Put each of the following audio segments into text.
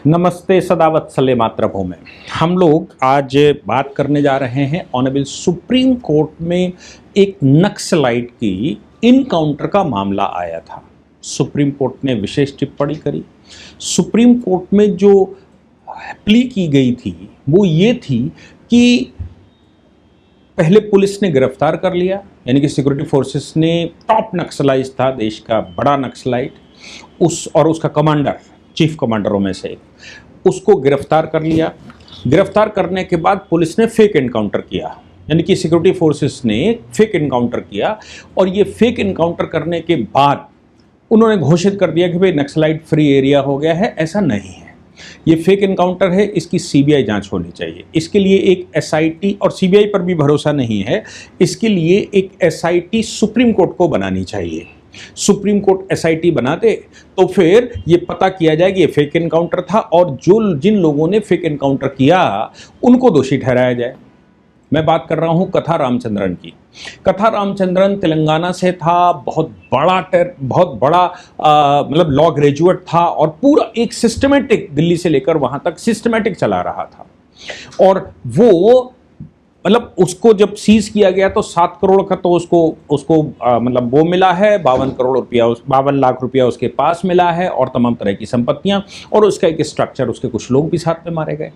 नमस्ते सदावत्सले मातृभूमि। हम लोग आज बात करने जा रहे हैं ऑनरेबल सुप्रीम कोर्ट में एक नक्सलाइट की इनकाउंटर का मामला आया था। सुप्रीम कोर्ट ने विशेष टिप्पणी करी। सुप्रीम कोर्ट में जो प्ली की गई थी वो ये थी कि पहले पुलिस ने गिरफ्तार कर लिया, यानी कि सिक्योरिटी फोर्सेस ने टॉप नक्सलाइट था देश का बड़ा नक्सलाइट, उसका कमांडर, चीफ कमांडरों में से उसको गिरफ्तार कर लिया। गिरफ्तार करने के बाद पुलिस ने फेक एनकाउंटर किया, यानी कि सिक्योरिटी फोर्सेस ने फेक एनकाउंटर किया और ये फेक एनकाउंटर करने के बाद उन्होंने घोषित कर दिया कि भाई नक्सलाइट फ्री एरिया हो गया है। ऐसा नहीं है, ये फेक एनकाउंटर है, इसकी सीबीआई जांच होनी चाहिए। इसके लिए एक एसआईटी, और सीबीआई पर भी भरोसा नहीं है, इसके लिए एक एसआईटी सुप्रीम कोर्ट को बनानी चाहिए। सुप्रीम कोर्ट एसआईटी बना दे तो फिर ये पता किया जाए कि ये फेक एनकाउंटर था और जिन लोगों ने फेक एनकाउंटर किया उनको दोषी ठहराया जाए। मैं बात कर रहा हूं कथा रामचंद्रन की। कथा रामचंद्रन तेलंगाना से था, बहुत बड़ा मतलब लॉ ग्रेजुएट था और पूरा एक सिस्टमेटिक, दिल्ली से लेकर वहां तक सिस्टमेटिक चला रहा था। और वो मतलब उसको जब सीज किया गया तो 7 करोड़ का तो उसको मतलब वो मिला है, 52 लाख रुपया उसके पास मिला है और तमाम तरह की संपत्तियां, और उसका एक स्ट्रक्चर, उसके कुछ लोग भी साथ में मारे गए।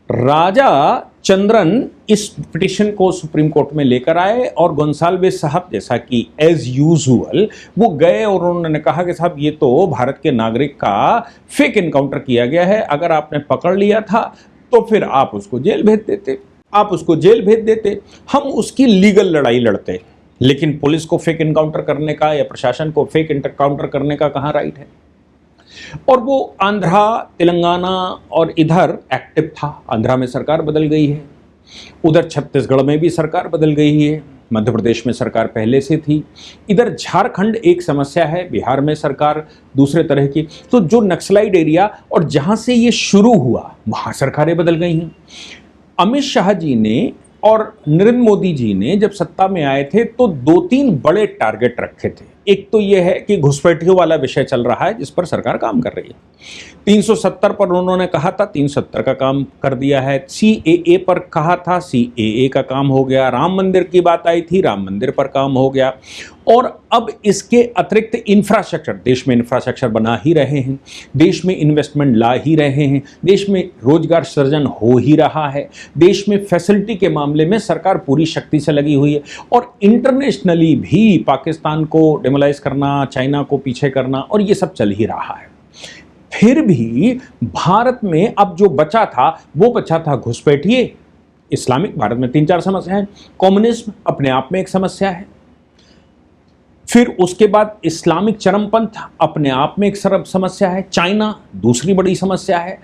राजा चंद्रन इस पिटिशन को सुप्रीम कोर्ट में लेकर आए और गोंसाल्विस साहब, जैसा कि एज यूजुअल, वो गए और उन्होंने कहा कि साहब ये तो भारत के नागरिक का फेक एनकाउंटर किया गया है, अगर आपने पकड़ लिया था तो फिर आप उसको जेल भेज देते, हम उसकी लीगल लड़ाई लड़ते। लेकिन पुलिस को फेक एनकाउंटर करने का या प्रशासन को फेक एनकाउंटर करने का कहाँ राइट है? और वो आंध्रा, तेलंगाना और इधर एक्टिव था। आंध्रा में सरकार बदल गई है, उधर छत्तीसगढ़ में भी सरकार बदल गई है, मध्य प्रदेश में सरकार पहले से थी, इधर झारखंड एक समस्या है, बिहार में सरकार दूसरे तरह की। तो जो नक्सलाइट एरिया और जहां से ये शुरू हुआ वहां सरकारें बदल गई हैं। अमित शाह जी ने और नरेंद्र मोदी जी ने जब सत्ता में आए थे तो 2-3 बड़े टारगेट रखे थे। एक तो यह है कि घुसपैठियों वाला विषय चल रहा है जिस पर सरकार काम कर रही है। 370 पर उन्होंने कहा था, 370 का काम कर दिया है। सीएए पर कहा था, सीएए का काम हो गया। राम मंदिर की बात आई थी, राम मंदिर पर काम हो गया। और अब इसके अतिरिक्त इंफ्रास्ट्रक्चर, देश में इंफ्रास्ट्रक्चर बना ही रहे हैं, देश में इन्वेस्टमेंट ला ही रहे हैं, देश में रोजगार सृजन हो ही रहा है, देश में फैसिलिटी के मामले में सरकार पूरी शक्ति से लगी हुई है। और इंटरनेशनली भी पाकिस्तान को डेमोलाइज करना, चाइना को पीछे करना, और ये सब चल ही रहा है। फिर भी भारत में अब जो बचा था वो बचा था घुसपैठिए, इस्लामिक, भारत में 3-4 समस्याएं, कम्युनिज्म अपने आप में एक समस्या है, फिर उसके बाद इस्लामिक चरमपंथ अपने आप में एक समस्या है, चाइना दूसरी बड़ी समस्या है,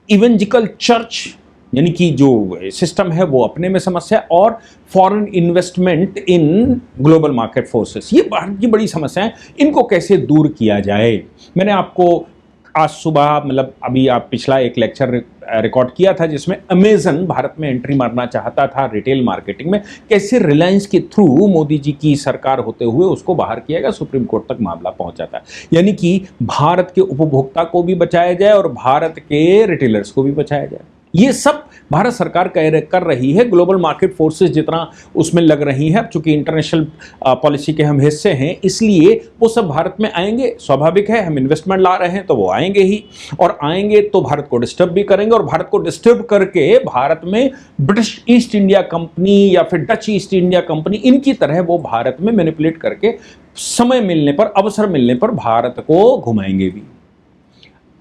इवेंजिकल चर्च यानी कि जो सिस्टम है वो अपने में समस्या है, और foreign investment in global market forces, ये भारत की बड़ी समस्या है। इनको कैसे दूर किया जाए? मैंने आपको आज सुबह, मतलब अभी आप पिछला एक लेक्चर रिकॉर्ड किया था जिसमें अमेजन भारत में एंट्री मारना चाहता था रिटेल मार्केटिंग में, कैसे रिलायंस के थ्रू मोदी जी की सरकार होते हुए उसको बाहर किया गया, सुप्रीम कोर्ट तक मामला पहुंचा था। यानी कि भारत के उपभोक्ता को भी बचाया जाए और भारत के रिटेलर्स को भी बचाया जाए। ये सब भारत सरकार कर रही है। ग्लोबल मार्केट फोर्सेस जितना उसमें लग रही हैं, अब चूंकि इंटरनेशनल पॉलिसी के हम हिस्से हैं इसलिए वो सब भारत में आएंगे, स्वाभाविक है, हम इन्वेस्टमेंट ला रहे हैं तो वो आएंगे ही, और आएंगे तो भारत को डिस्टर्ब भी करेंगे, और भारत को डिस्टर्ब करके भारत में ब्रिटिश ईस्ट इंडिया कंपनी या फिर डच ईस्ट इंडिया कंपनी, इनकी तरह वो भारत में मैनिपुलेट करके समय मिलने पर, अवसर मिलने पर भारत को घुमाएंगे भी।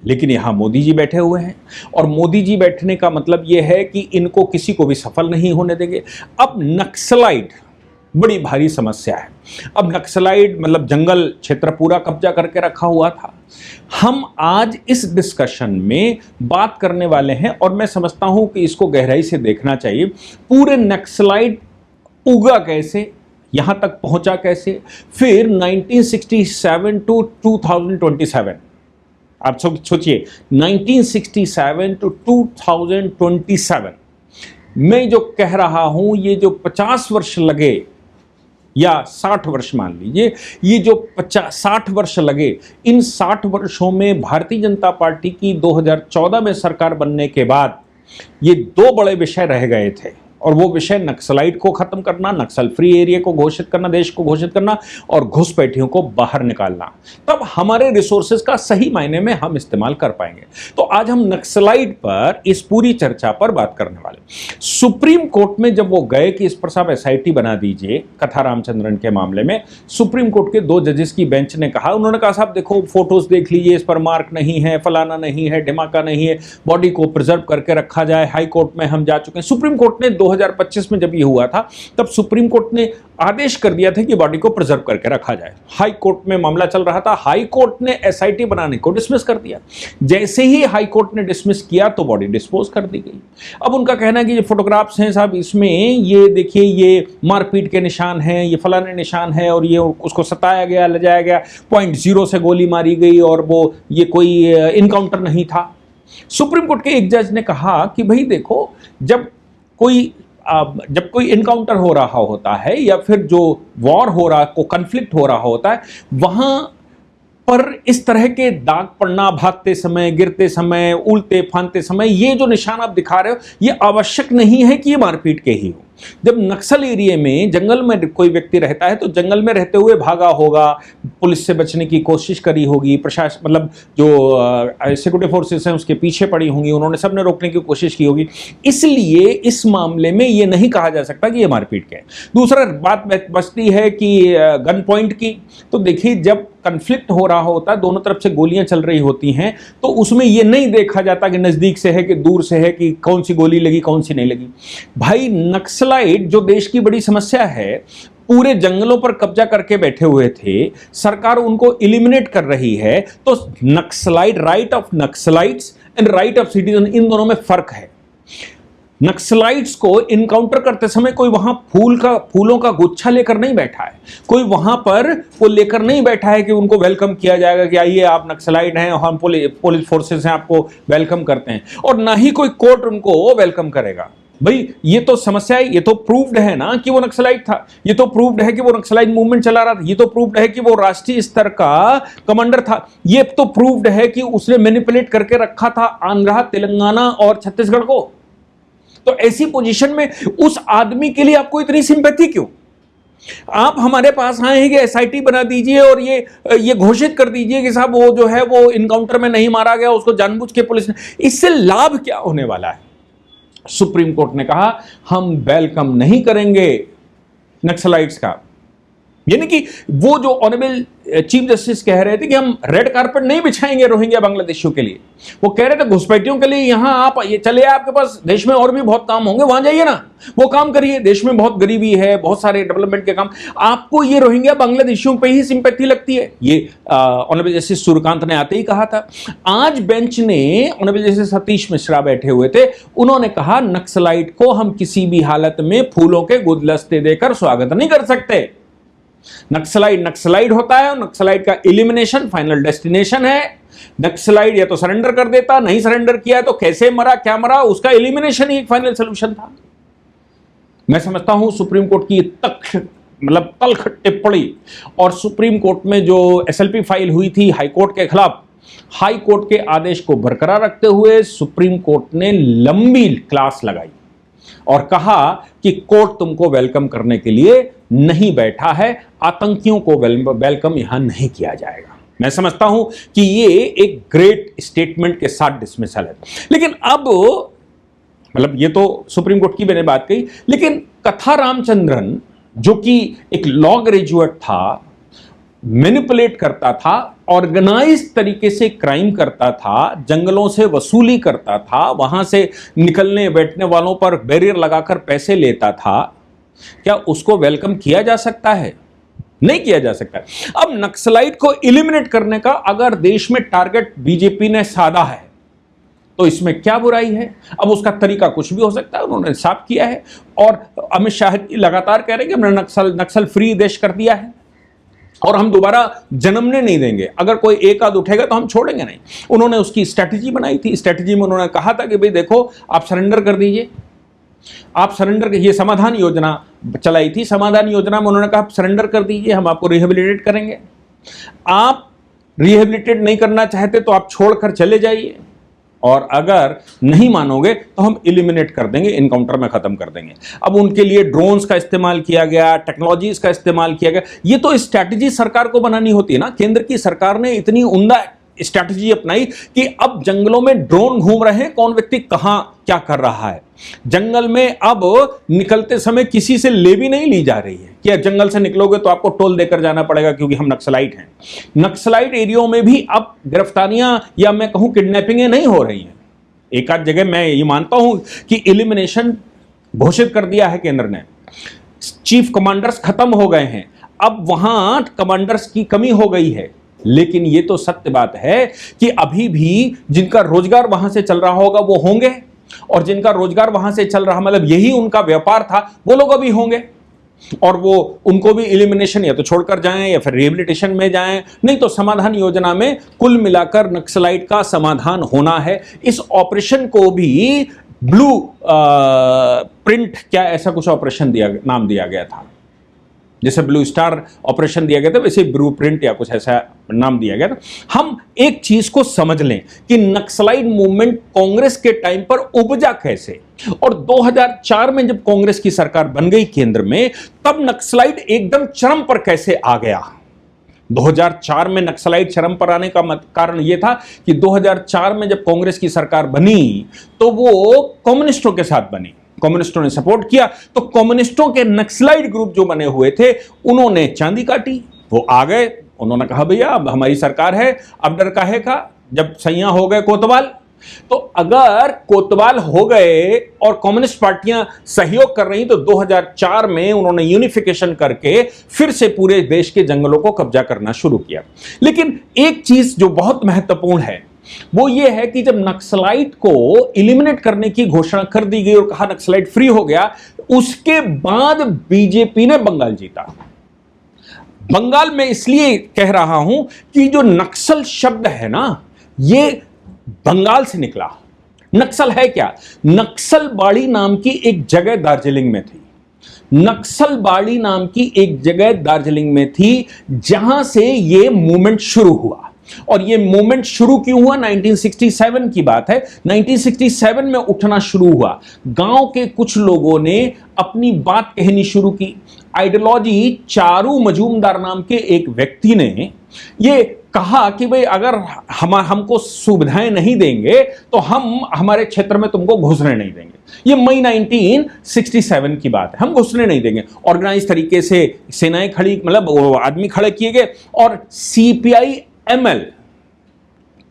लेकिन यहां मोदी जी बैठे हुए हैं, और मोदी जी बैठने का मतलब यह है कि इनको किसी को भी सफल नहीं होने देंगे। अब नक्सलाइट बड़ी भारी समस्या है। अब नक्सलाइट मतलब जंगल क्षेत्र पूरा कब्जा करके रखा हुआ था। हम आज इस डिस्कशन में बात करने वाले हैं, और मैं समझता हूं कि इसको गहराई से देखना चाहिए। पूरे नक्सलाइट उगा कैसे, यहां तक पहुंचा कैसे, फिर 1967 टू 2027, आप सोचिए 1967 टू 2027, मैं जो कह रहा हूं, ये जो 50 वर्ष लगे या 60 वर्ष मान लीजिए, ये जो 60 वर्ष लगे, इन 60 वर्षों में भारतीय जनता पार्टी की 2014 में सरकार बनने के बाद ये दो बड़े विषय रह गए थे, और वो विषय नक्सलाइट को खत्म करना, नक्सल फ्री एरिया को घोषित करना, देश को घोषित करना, और घुसपैठियों को बाहर निकालना। तब हमारे रिसोर्सेज का सही मायने में हम इस्तेमाल कर पाएंगे। तो आज हम नक्सलाइट पर इस पूरी चर्चा पर बात करने वाले। सुप्रीम कोर्ट में जब वो गए कि इस पर साहब SIT बना दीजिए कथा रामचंद्रन के मामले में, सुप्रीम कोर्ट के 2 जजेस की बेंच ने कहा, उन्होंने कहा साहब देखो फोटोज देख लीजिए, इस पर मार्क नहीं है, फलाना नहीं है, ढिमाका नहीं है, बॉडी को प्रिजर्व करके रखा जाए। हाई कोर्ट में हम जा चुके हैं। सुप्रीम कोर्ट ने 2025 में जब ये हुआ था, तब सुप्रीम कोर्ट ने आदेश कर दिया था कि बॉडी को प्रिजर्व करके रखा जाए। हाई कोर्ट में मामला चल रहा था, हाई कोर्ट ने SIT बनाने को डिसमिस कर दिया। जैसे ही हाई कोर्ट ने डिसमिस किया तो बॉडी डिस्पोज कर दी गई। अब उनका कहना है कि ये फोटोग्राफ्स हैं साहब, इसमें ये देखिए, ये मारपीट के निशान हैं, ये फलाने निशान है, और ये उसको सताया गया, ले जाया गया, .0 से गोली मारी गई, और वो ये कोई इनकाउंटर नहीं था। सुप्रीम कोर्ट के एक जज ने कहा कि भाई देखो, जब कोई इनकाउंटर हो रहा होता है या फिर जो वॉर हो रहा, को कन्फ्लिक्ट हो रहा होता है, वहां पर इस तरह के दाग पड़ना, भागते समय, गिरते समय, उल्टे फांदते समय, ये जो निशान आप दिखा रहे हो, ये आवश्यक नहीं है कि ये मारपीट के ही हो। जब नक्सल एरिया में, जंगल में कोई व्यक्ति रहता है तो जंगल में रहते हुए भागा होगा, पुलिस से बचने की कोशिश करी होगी, प्रशासन मतलब जो सिक्योरिटी फोर्सेस हैं उसके पीछे पड़ी होंगी, उन्होंने सबने रोकने की कोशिश की होगी। इसलिए इस मामले में ये नहीं कहा जा सकता कि ये मारपीट के। दूसरा बात बचती है कि गन पॉइंट की, तो देखिए जब कन्फ्लिक्ट हो रहा होता है, दोनों तरफ से गोलियां चल रही होती हैं, तो उसमें यह नहीं देखा जाता कि नजदीक से है कि दूर से है, कि कौन सी गोली लगी कौन सी नहीं लगी। भाई नक्सलाइट जो देश की बड़ी समस्या है, पूरे जंगलों पर कब्जा करके बैठे हुए थे, सरकार उनको एलिमिनेट कर रही है। तो Naxalite, right of Naxalites and right of citizen, इन दोनों में फर्क है। नक्सलाइट्स को इनकाउंटर करते समय कोई वहां फूलों का गुच्छा लेकर नहीं बैठा है, कोई वहां पर वो लेकर नहीं बैठा है कि उनको वेलकम किया जाएगा कि आइए आप नक्सलाइट हैं, हम पुलिस फोर्सेस हैं, आपको वेलकम करते हैं, और ना ही कोई कोर्ट उनको वेलकम करेगा। भाई ये तो समस्या है, ये तो प्रूव्ड है ना कि वो नक्सलाइट था, ये तो प्रूव्ड है कि वो नक्सलाइट मूवमेंट चला रहा था, ये तो प्रूव्ड है कि वो राष्ट्रीय स्तर का कमांडर था, ये तो प्रूव्ड है कि उसने मैनिपुलेट करके रखा था आंध्र, तेलंगाना और छत्तीसगढ़ को। तो ऐसी पोजीशन में उस आदमी के लिए आपको इतनी सिंपैथी क्यों? आप हमारे पास आए हैं कि SIT बना दीजिए और ये घोषित कर दीजिए कि साहब वो जो है वो इनकाउंटर में नहीं मारा गया, उसको जानबूझ के पुलिस ने। इससे लाभ क्या होने वाला है? सुप्रीम कोर्ट ने कहा हम वेलकम नहीं करेंगे नक्सलाइट्स का। यानी कि वो जो ऑनरेबल चीफ जस्टिस कह रहे थे कि हम रेड कारपेट नहीं बिछाएंगे रोहिंग्या बांग्लादेशियों के लिए, वो कह रहे थे घुसपैठियों के लिए यहां आप ये चले, आपके पास देश में और भी बहुत काम होंगे, वहां जाइए ना, वो काम करिए, देश में बहुत गरीबी है, बहुत सारे डेवलपमेंट के काम। आपको ये रोहिंग्या बांग्लादेशियों पे ही सिंपैथी लगती है। ये ऑनरेबल जस्टिस सूर्यकांत ने आते ही कहा था। आज बेंच ने, ऑनरेबल जस्टिस सतीश मिश्रा बैठे हुए थे, उन्होंने कहा नक्सलाइट को हम किसी भी हालत में फूलों के गुलदस्ते देकर स्वागत नहीं कर सकते। नक्सलाइट होता है और नक्सलाइट का एलिमिनेशन फाइनल डेस्टिनेशन है। नक्सलाइट या तो सरेंडर कर देता, नहीं सरेंडर किया तो कैसे मरा, क्या मरा, उसका एलिमिनेशन ही एक फाइनल सोल्यूशन था। मैं समझता हूं सुप्रीम कोर्ट की तल्ख टिप्पणी और सुप्रीम कोर्ट में जो SLP फाइल हुई थी हाई कोर्ट के खिलाफ, हाई कोर्ट के आदेश को बरकरार रखते हुए सुप्रीम कोर्ट ने लंबी क्लास लगाई और कहा कि कोर्ट तुमको वेलकम करने के लिए नहीं बैठा है, आतंकियों को वेलकम यहां नहीं किया जाएगा। मैं समझता हूं कि ये एक ग्रेट स्टेटमेंट के साथ डिसमिसल है। लेकिन अब ये तो सुप्रीम कोर्ट की मैंने बात कही, लेकिन कथा रामचंद्रन जो कि एक लॉ ग्रेजुएट था, मैनिपुलेट करता था, ऑर्गेनाइज तरीके से क्राइम करता था, जंगलों से वसूली करता था, वहां से निकलने बैठने वालों पर बैरियर लगाकर पैसे लेता था, क्या उसको वेलकम किया जा सकता है? नहीं किया जा सकता। अब नक्सलाइट को एलिमिनेट करने का अगर देश में टारगेट बीजेपी ने साधा है तो इसमें क्या बुराई है? अब उसका तरीका कुछ भी हो सकता है, उन्होंने साफ किया है और अमित शाह लगातार कह रहे हैं कि हमने नक्सल फ्री देश कर दिया है और हम दोबारा जन्मने नहीं देंगे। अगर कोई एक आध उठेगा तो हम छोड़ेंगे नहीं। उन्होंने उसकी स्ट्रैटेजी बनाई थी। स्ट्रैटेजी में उन्होंने कहा था कि भाई देखो आप सरेंडर कर दीजिए, आप सरेंडर, ये समाधान योजना चलाई थी, समाधान योजना में उन्होंने कहा सरेंडर कर दीजिए, हम आपको रिहेबिलिटेट करेंगे। आप रिहेबिलिटेट नहीं करना चाहते तो आप छोड़कर चले जाइए, और अगर नहीं मानोगे तो हम इलिमिनेट कर देंगे, इनकाउंटर में खत्म कर देंगे। अब उनके लिए ड्रोन्स का इस्तेमाल किया गया, टेक्नोलॉजीज का इस्तेमाल किया गया। ये तो स्ट्रैटेजी सरकार को बनानी होती है ना। केंद्र की सरकार ने इतनी उम्दा स्ट्रैटेजी अपनाई कि अब जंगलों में ड्रोन घूम रहे हैं, कौन व्यक्ति कहां क्या कर रहा है। जंगल में अब निकलते समय किसी से ले भी नहीं ली जा रही है कि जंगल से निकलोगे तो आपको टोल देकर जाना पड़ेगा क्योंकि हम नक्सलाइट हैं। नक्सलाइट एरियो में भी अब गिरफ्तारियां या मैं कहूं किडनैपिंगें नहीं हो रही हैं। एक आध जगह मैं ये मानता हूं कि एलिमिनेशन घोषित कर दिया है केंद्र ने, चीफ कमांडर्स खत्म हो गए हैं, अब वहां कमांडर्स की कमी हो गई है। लेकिन ये तो सत्य बात है कि अभी भी जिनका रोजगार वहां से चल रहा होगा वो होंगे, और जिनका रोजगार वहां से चल रहा, मतलब यही उनका व्यापार था, वो लोग अभी होंगे, और वो उनको भी एलिमिनेशन या तो छोड़कर जाएं या फिर रिहेबिलिटेशन में जाएं, नहीं तो समाधान योजना में कुल मिलाकर नक्सलाइट का समाधान होना है। इस ऑपरेशन को भी ब्लू प्रिंट, क्या ऐसा कुछ ऑपरेशन नाम दिया गया था, जैसे ब्लू स्टार ऑपरेशन दिया गया था वैसे ब्लू प्रिंट या कुछ ऐसा नाम दिया गया था। हम एक चीज को समझ लें कि नक्सलाइट मूवमेंट कांग्रेस के टाइम पर उपजा कैसे, और 2004 में जब कांग्रेस की सरकार बन गई केंद्र में, तब नक्सलाइट एकदम चरम पर कैसे आ गया। 2004 में नक्सलाइट चरम पर आने का कारण यह था कि 2004 में जब कांग्रेस की सरकार बनी तो वो कम्युनिस्टों के साथ बनी, कम्युनिस्टों ने सपोर्ट किया, तो कम्युनिस्टों के नक्सलाइट ग्रुप जो बने हुए थे उन्होंने चांदी काटी, वो आ गए, उन्होंने कहा भैया अब हमारी सरकार है, अब डर काहे का, जब सैयां हो गए कोतवाल। तो अगर कोतवाल हो गए और कम्युनिस्ट पार्टियां सहयोग कर रही तो 2004 में उन्होंने यूनिफिकेशन करके फिर से पूरे देश के जंगलों को कब्जा करना शुरू किया। लेकिन एक चीज जो बहुत महत्वपूर्ण है वो ये है कि जब नक्सलाइट को एलिमिनेट करने की घोषणा कर दी गई और कहा नक्सलाइट फ्री हो गया, उसके बाद बीजेपी ने बंगाल जीता। बंगाल में इसलिए कह रहा हूं कि जो नक्सल शब्द है ना, ये बंगाल से निकला। नक्सल है क्या? नक्सलबाड़ी नाम की एक जगह दार्जिलिंग में थी, नक्सलबाड़ी नाम की एक जगह दार्जिलिंग में थी जहां से यह मूवमेंट शुरू हुआ। और ये मूवमेंट शुरू क्यों हुआ? 1967 की बात है। 1967 में उठना शुरू हुआ। गांव के कुछ लोगों ने अपनी बात कहनी शुरू की। आइडियोलॉजी चारू मजूमदार नाम के एक व्यक्ति ने ये कहा कि भाई अगर हमको सुविधाएं नहीं देंगे तो हम हमारे क्षेत्र में तुमको घुसने नहीं देंगे। ये मई 1967 की बात है, हम घुसने नहीं देंगे। ऑर्गेनाइज तरीके से सेनाएं खड़ी, मतलब आदमी खड़े किए गए, और सीपीआई एमएल,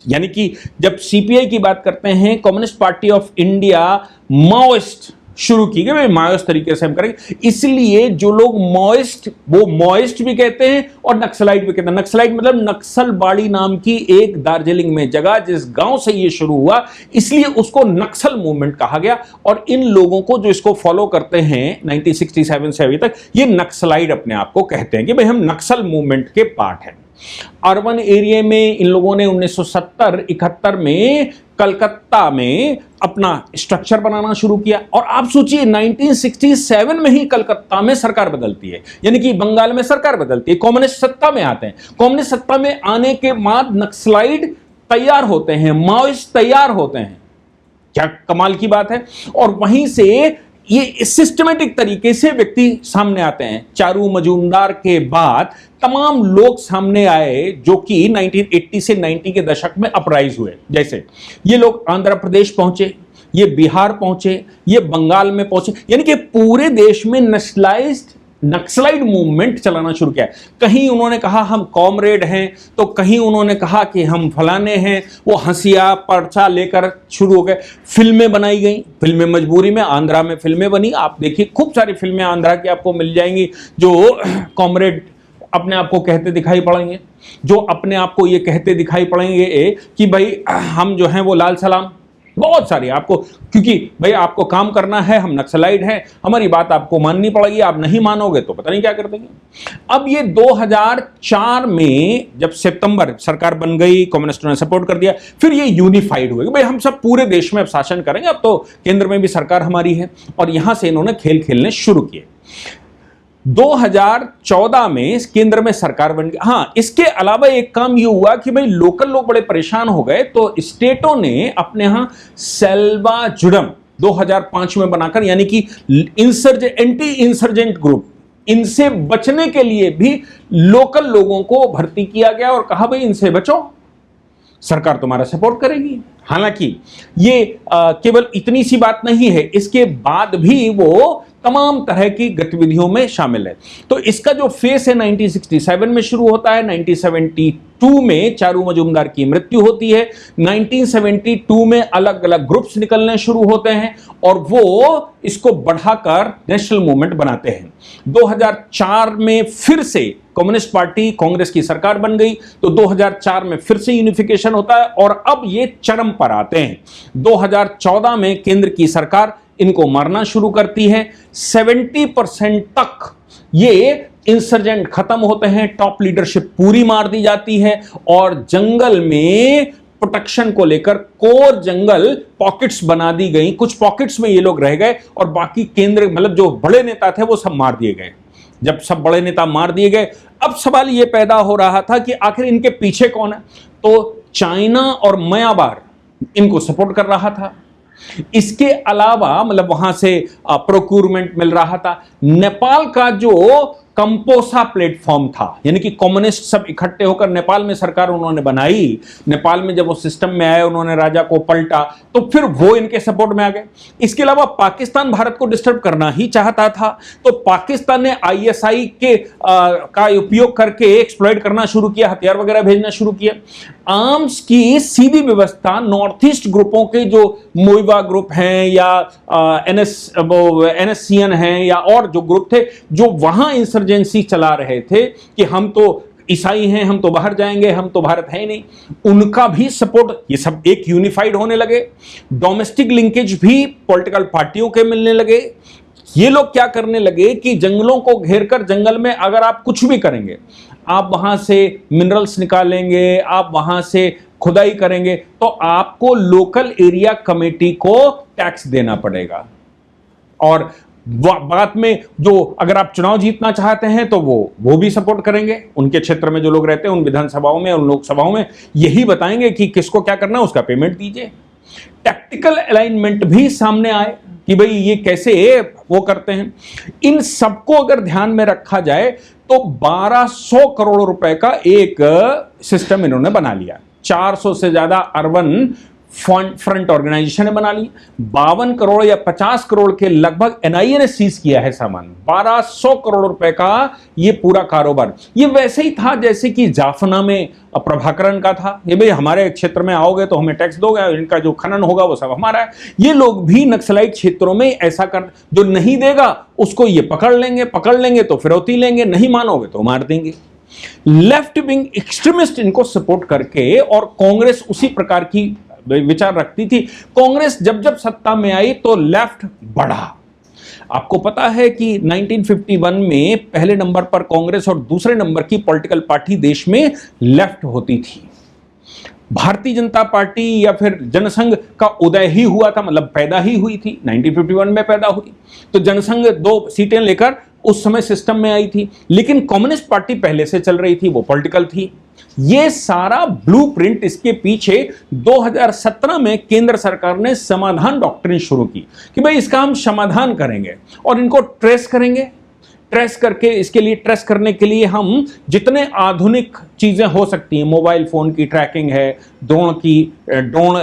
यानी कि जब सीपीआई की बात करते हैं, communist party of India, Maoist शुरू की गई, माओइस्ट तरीके से हम करेंगे। इसलिए जो लोग माओइस्ट, वो माओइस्ट भी कहते हैं और नक्सलाइट भी कहते हैं। नक्सलाइट मतलब नक्सलबाड़ी नाम की एक दार्जिलिंग में जगह, जिस गांव से ये शुरू हुआ, इसलिए उसको नक्सल मूवमेंट कहा गया। और इन लोगों को जो इसको फॉलो करते हैं 1967 से अभी तक, ये नक्सलाइट अपने आप को कहते हैं कि भाई हम नक्सल मूवमेंट के पार्ट हैं। अर्बन एरिया में इन लोगों ने 1970-71 में कलकत्ता में अपना स्ट्रक्चर बनाना शुरू किया। और आप सोचिए 1967 में ही कलकत्ता में सरकार बदलती है, यानी कि बंगाल में सरकार बदलती है, कम्युनिस्ट सत्ता में आते हैं। कम्युनिस्ट सत्ता में आने के बाद नक्सलाइट तैयार होते हैं, माओइस्ट तैयार होते हैं। क्या कमाल की बात है। और वहीं से ये सिस्टमेटिक तरीके से व्यक्ति सामने आते हैं। चारू मजूमदार के बाद तमाम लोग सामने आए जो कि 1980 से 90 के दशक में अपराइज हुए। जैसे ये लोग आंध्र प्रदेश पहुंचे, ये बिहार पहुंचे, ये बंगाल में पहुंचे, यानी कि पूरे देश में नक्सलाइट मूवमेंट चलाना शुरू किया। कहीं उन्होंने कहा हम कॉमरेड हैं, तो कहीं उन्होंने कहा कि हम फलाने हैं। वो हंसिया पर्चा लेकर शुरू हो गए। फिल्में बनाई गई, फिल्में मजबूरी में, आंध्रा में फिल्में बनी। आप देखिए खूब सारी फिल्में आंध्रा की आपको मिल जाएंगी जो कॉमरेड अपने आप को कहते दिखाई पड़ेंगे, जो अपने आप को ये कहते दिखाई पड़ेंगे कि भाई हम जो हैं वो लाल सलाम, बहुत सारी आपको, क्योंकि भाई आपको काम करना है, हम नक्सलाइट हैं, हमारी बात आपको माननी पड़ेगी, आप नहीं मानोगे तो पता नहीं क्या कर देंगे। अब ये 2004 में जब सितंबर सरकार बन गई, कम्युनिस्टों ने सपोर्ट कर दिया, फिर ये यूनिफाइड हुए कि भाई हम सब पूरे देश में अब शासन करेंगे, अब तो केंद्र में भी सरकार हमारी है, और यहां से इन्होंने खेल खेलने शुरू किए। 2014 में केंद्र में सरकार बन गई। हाँ, इसके अलावा एक काम ये हुआ कि भाई लोकल लोग बड़े परेशान हो गए, तो स्टेटों ने अपने यहां सेल्वा जुडम 2005 में बनाकर, यानी कि एंटी इंसर्जेंट ग्रुप, इनसे बचने के लिए भी लोकल लोगों को भर्ती किया गया और कहा भाई इनसे बचो, सरकार तुम्हारा सपोर्ट करेगी। हालांकि ये केवल इतनी सी बात नहीं है, इसके बाद भी वो तमाम तरह की गतिविधियों में शामिल है। तो इसका जो फेस है 1967 में शुरू होता है, 1972 में चारू मजूमदार की मृत्यु होती है, 1972 में अलग अलग ग्रुप्स निकलने शुरू होते हैं और वो इसको बढ़ाकर नेशनल मूवमेंट बनाते हैं। 2004 में फिर से कम्युनिस्ट पार्टी, कांग्रेस की सरकार बन गई, तो 2004 में फिर से यूनिफिकेशन होता है और अब ये चरम पर आते हैं। 2014 में केंद्र की सरकार इनको मारना शुरू करती है। 70% तक ये इंसर्जेंट खत्म होते हैं, टॉप लीडरशिप पूरी मार दी जाती है और जंगल में प्रोटेक्शन को लेकर कोर जंगल पॉकेट्स बना दी गई। कुछ पॉकेट्स में ये लोग रह गए और बाकी केंद्र, मतलब जो बड़े नेता थे वो सब मार दिए गए। जब सब बड़े नेता मार दिए गए, अब सवाल ये पैदा हो रहा था कि आखिर इनके पीछे कौन है। तो चाइना और म्यांमार इनको सपोर्ट कर रहा था। इसके अलावा मतलब वहां से प्रोक्यूरमेंट मिल रहा था। नेपाल का जो कंपोसा प्लेटफॉर्म था, यानी कि कम्युनिस्ट सब इकट्ठे होकर नेपाल में सरकार उन्होंने बनाई। नेपाल में जब वो सिस्टम में आए, उन्होंने राजा को पलटा, तो फिर वो इनके सपोर्ट में आ गए। इसके अलावा पाकिस्तान भारत को डिस्टर्ब करना ही चाहता था, तो पाकिस्तान ने आईएसआई के का उपयोग करके एक्सप्लॉइट करना शुरू किया, हथियार वगैरह भेजना शुरू किया। आर्म्स की सीधी व्यवस्था नॉर्थ ईस्ट ग्रुपों के, जो मोइवा ग्रुप हैं या NSCN हैं या और जो ग्रुप थे जो वहां इंसर्जेंसी चला रहे थे कि हम तो ईसाई हैं, हम तो बाहर जाएंगे, हम तो भारत है ही नहीं, उनका भी सपोर्ट, ये सब एक यूनिफाइड होने लगे। डोमेस्टिक लिंकेज भी पॉलिटिकल पार्टियों के मिलने लगे। ये लोग क्या करने लगे कि जंगलों को घेरकर, जंगल में अगर आप कुछ भी करेंगे, आप वहां से मिनरल्स निकालेंगे, आप वहां से खुदाई करेंगे, तो आपको लोकल एरिया कमेटी को टैक्स देना पड़ेगा। और बाद में जो अगर आप चुनाव जीतना चाहते हैं तो वो भी सपोर्ट करेंगे। उनके क्षेत्र में जो लोग रहते हैं उन विधानसभाओं में, उन लोकसभाओं में यही बताएंगे कि किसको क्या करना है, उसका पेमेंट दीजिए। टैक्टिकल अलाइनमेंट भी सामने आए कि भाई ये कैसे वो करते हैं। इन सबको अगर ध्यान में रखा जाए तो 1200 करोड़ रुपए का एक सिस्टम इन्होंने बना लिया। 400 से ज्यादा अर्बन फ्रंट ऑर्गेनाइजेशन ने बना ली। 52 करोड़ या 50 करोड़ के लगभग एनआईए ने सीज किया है सामान। 1200 करोड़ रुपए का ये पूरा कारोबार, ये वैसे ही था जैसे कि जाफना में प्रभाकरण का था। ये भाई हमारे क्षेत्र में आओगे तो हमें टैक्स दोगे, इनका जो खनन होगा वो सब हमारा है। ये लोग भी नक्सलाइट क्षेत्रों में ऐसा कर, जो नहीं देगा उसको ये पकड़ लेंगे तो फिरौती लेंगे, नहीं मानोगे तो मार देंगे। लेफ्ट विंग एक्सट्रीमिस्ट इनको सपोर्ट करके, और कांग्रेस उसी प्रकार की विचार रखती थी। कांग्रेस जब जब सत्ता में आई तो लेफ्ट बढ़ा। आपको पता है कि 1951 में पहले नंबर पर कांग्रेस और दूसरे नंबर की पॉलिटिकल पार्टी देश में लेफ्ट होती थी। भारतीय जनता पार्टी या फिर जनसंघ का उदय ही हुआ था, मतलब पैदा ही हुई थी, 1951 में पैदा हुई। तो जनसंघ 2 सीटें लेकर उस समय सिस्टम में आई थी, लेकिन कम्युनिस्ट पार्टी पहले से चल रही थी, वो पॉलिटिकल थी। ये सारा ब्लूप्रिंट, इसके पीछे 2017 में केंद्र सरकार ने समाधान डॉक्ट्रिन शुरू की कि भाई इसका हम समाधान करेंगे और इनको ट्रेस करेंगे। ट्रेस करके, इसके लिए ट्रेस करने के लिए हम जितने आधुनिक चीजें हो सकती हैं, मोबाइल फोन की ट्रैकिंग है, ड्रोन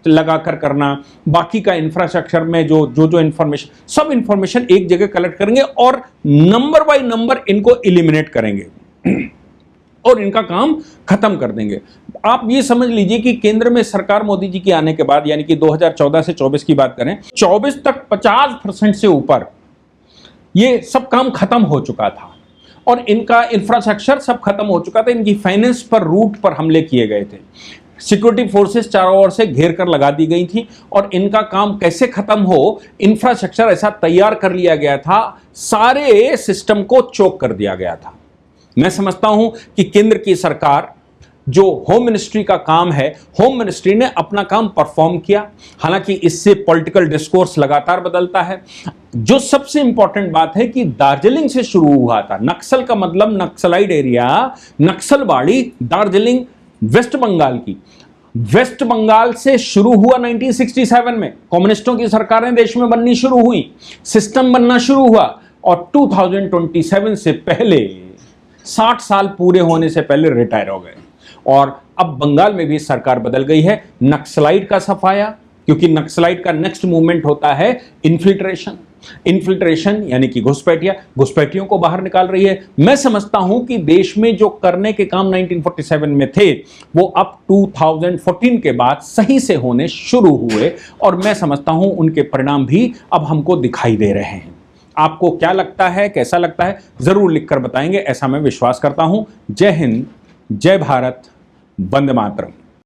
लगाकर करना, बाकी का इंफ्रास्ट्रक्चर में जो इंफॉर्मेशन, सब इंफॉर्मेशन एक जगह कलेक्ट करेंगे और नंबर बाय नंबर इनको एलिमिनेट करेंगे और इनका काम खत्म कर देंगे। आप ये समझ लीजिए कि केंद्र में सरकार मोदी जी के आने के बाद, यानी कि 2014 से 24 की बात करें, 24 तक 50% से ऊपर ये सब काम खत्म हो चुका था और इनका इंफ्रास्ट्रक्चर सब खत्म हो चुका था। इनकी फाइनेंस पर, रूट पर हमले किए गए थे। सिक्योरिटी फोर्सेस चारों ओर से घेर कर लगा दी गई थी और इनका काम कैसे खत्म हो, इंफ्रास्ट्रक्चर ऐसा तैयार कर लिया गया था, सारे सिस्टम को चोक कर दिया गया था। मैं समझता हूं कि केंद्र की सरकार, जो होम मिनिस्ट्री का काम है, होम मिनिस्ट्री ने अपना काम परफॉर्म किया। हालांकि इससे पॉलिटिकल डिस्कोर्स लगातार बदलता है। जो सबसे इंपॉर्टेंट बात है कि दार्जिलिंग से शुरू हुआ था। नक्सल का मतलब नक्सलाइट एरिया, नक्सलवाड़ी दार्जिलिंग वेस्ट बंगाल की, वेस्ट बंगाल से शुरू हुआ 1967 में। कम्युनिस्टों की सरकारें देश में बननी शुरू हुई, सिस्टम बनना शुरू हुआ और 2027 से पहले 60 साल पूरे होने से पहले रिटायर हो गए। और अब बंगाल में भी सरकार बदल गई है। नक्सलाइट का सफाया, क्योंकि नक्सलाइट का नेक्स्ट मूवमेंट होता है इन्फिल्ट्रेशन। इन्फिल्ट्रेशन यानी कि घुसपैठियों को बाहर निकाल रही है। मैं समझता हूं कि देश में जो करने के काम 1947 में थे वो अब 2014 के बाद सही से होने शुरू हुए और मैं समझता हूं उनके परिणाम भी अब हमको दिखाई दे रहे हैं। आपको क्या लगता है, कैसा लगता है, जरूर लिखकर बताएंगे, ऐसा मैं विश्वास करता हूं। जय हिंद, जय भारत, वंदे मातरम।